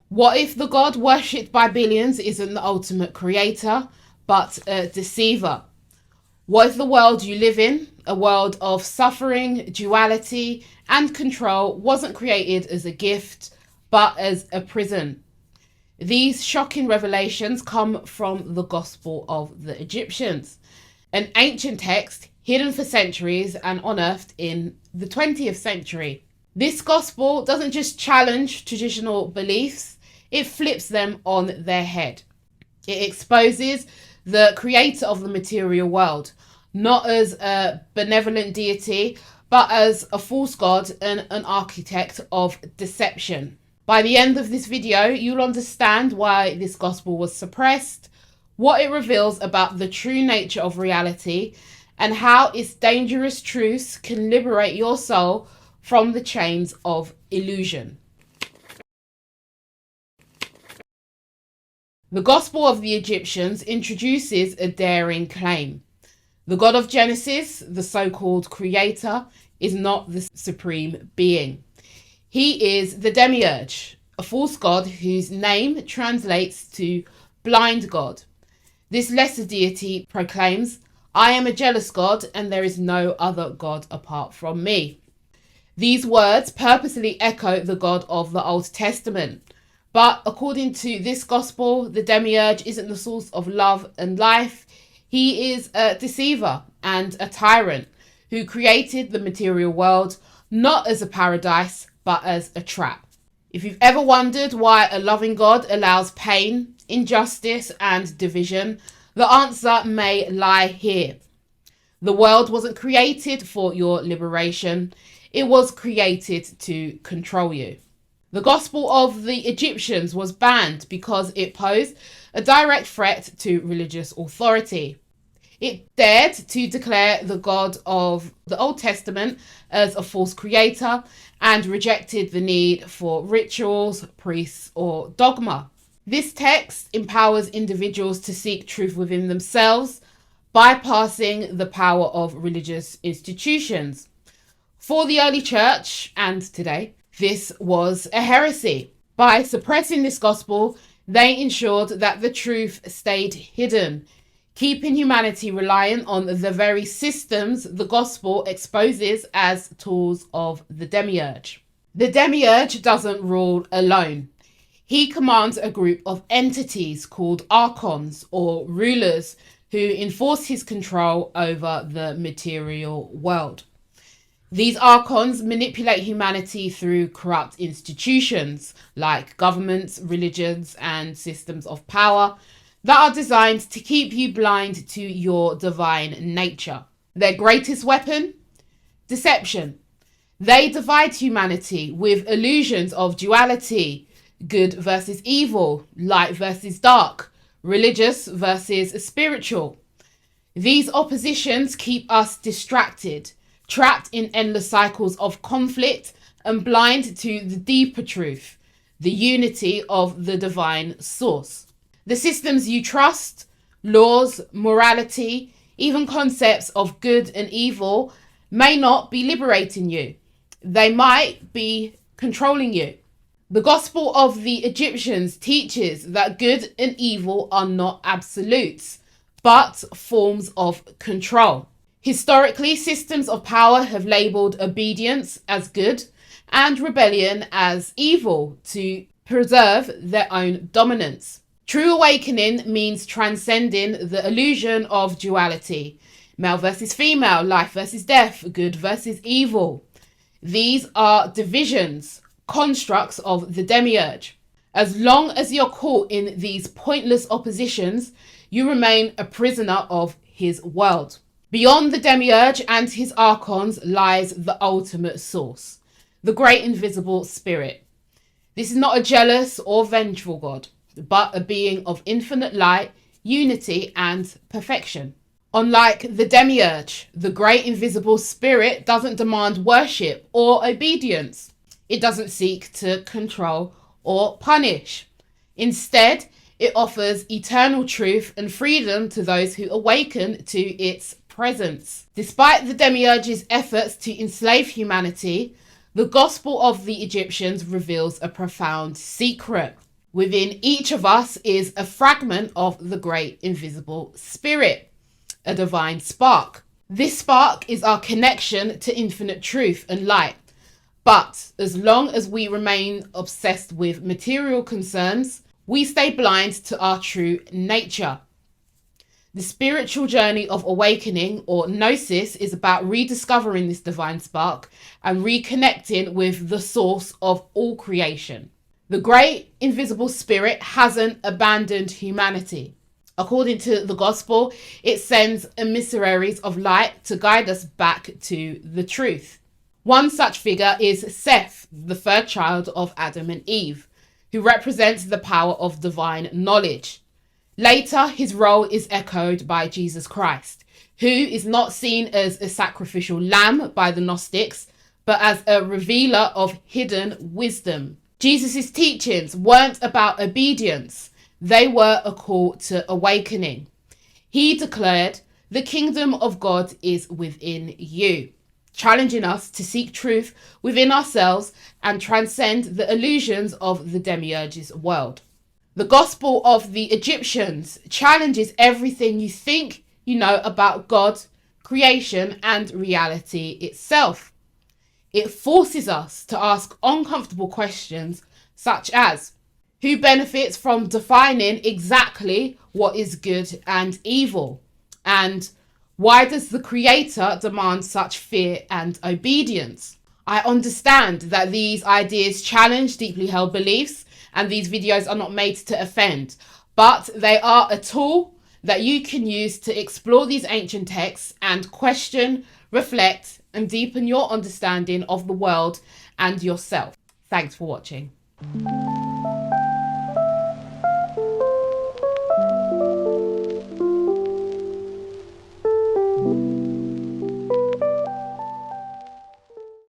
What if the God worshipped by billions isn't the ultimate creator, but a deceiver? What if the world you live in, a world of suffering, duality, and control, wasn't created as a gift, but as a prison? These shocking revelations come from the Gospel of the Egyptians, an ancient text hidden for centuries and unearthed in the 20th century. This Gospel doesn't just challenge traditional beliefs, it flips them on their head. It exposes the creator of the material world, not as a benevolent deity, but as a false god and an architect of deception. By the end of this video, you'll understand why this gospel was suppressed, what it reveals about the true nature of reality, and how its dangerous truths can liberate your soul from the chains of illusion. The Gospel of the Egyptians introduces a daring claim. The God of Genesis, the so-called creator, is not the supreme being. He is the Demiurge, a false god whose name translates to blind god. This lesser deity proclaims, "I am a jealous god and there is no other god apart from me." These words purposely echo the God of the Old Testament. But according to this gospel, the Demiurge isn't the source of love and life. He is a deceiver and a tyrant who created the material world not as a paradise, but as a trap. If you've ever wondered why a loving God allows pain, injustice, and division, the answer may lie here. The world wasn't created for your liberation. It was created to control you. The Gospel of the Egyptians was banned because it posed a direct threat to religious authority. It dared to declare the God of the Old Testament as a false creator and rejected the need for rituals, priests, or dogma. This text empowers individuals to seek truth within themselves, bypassing the power of religious institutions. For the early church, and today, this was a heresy. By suppressing this gospel, they ensured that the truth stayed hidden, keeping humanity reliant on the very systems the gospel exposes as tools of the Demiurge. The Demiurge doesn't rule alone. He commands a group of entities called Archons, or rulers, who enforce his control over the material world. These Archons manipulate humanity through corrupt institutions like governments, religions, and systems of power that are designed to keep you blind to your divine nature. Their greatest weapon? Deception. They divide humanity with illusions of duality, good versus evil, light versus dark, religious versus spiritual. These oppositions keep us distracted, trapped in endless cycles of conflict, and blind to the deeper truth, the unity of the divine source. The systems you trust, laws, morality, even concepts of good and evil may not be liberating you. They might be controlling you. The Gospel of the Egyptians teaches that good and evil are not absolutes, but forms of control. Historically, systems of power have labelled obedience as good and rebellion as evil to preserve their own dominance. True awakening means transcending the illusion of duality, male versus female, life versus death, good versus evil. These are divisions, constructs of the Demiurge. As long as you're caught in these pointless oppositions, you remain a prisoner of his world. Beyond the Demiurge and his Archons lies the ultimate source, the great invisible spirit. This is not a jealous or vengeful God, but a being of infinite light, unity, and perfection. Unlike the Demiurge, the great invisible spirit doesn't demand worship or obedience. It doesn't seek to control or punish. Instead, it offers eternal truth and freedom to those who awaken to its presence. Despite the Demiurge's efforts to enslave humanity, the Gospel of the Egyptians reveals a profound secret. Within each of us is a fragment of the great invisible spirit, a divine spark. This spark is our connection to infinite truth and light. But as long as we remain obsessed with material concerns, we stay blind to our true nature. The spiritual journey of awakening, or Gnosis, is about rediscovering this divine spark and reconnecting with the source of all creation. The great invisible spirit hasn't abandoned humanity. According to the gospel, it sends emissaries of light to guide us back to the truth. One such figure is Seth, the third child of Adam and Eve, who represents the power of divine knowledge. Later, his role is echoed by Jesus Christ, who is not seen as a sacrificial lamb by the Gnostics, but as a revealer of hidden wisdom. Jesus' teachings weren't about obedience, they were a call to awakening. He declared, "The kingdom of God is within you," challenging us to seek truth within ourselves and transcend the illusions of the Demiurge's world. The gospel of the Egyptians challenges everything you think you know about God, creation, and reality itself. It forces us to ask uncomfortable questions such as, who benefits from defining exactly what is good and evil? And why does the Creator demand such fear and obedience? I understand that these ideas challenge deeply held beliefs, and these videos are not made to offend, but they are a tool that you can use to explore these ancient texts and question, reflect, and deepen your understanding of the world and yourself. Thanks for watching.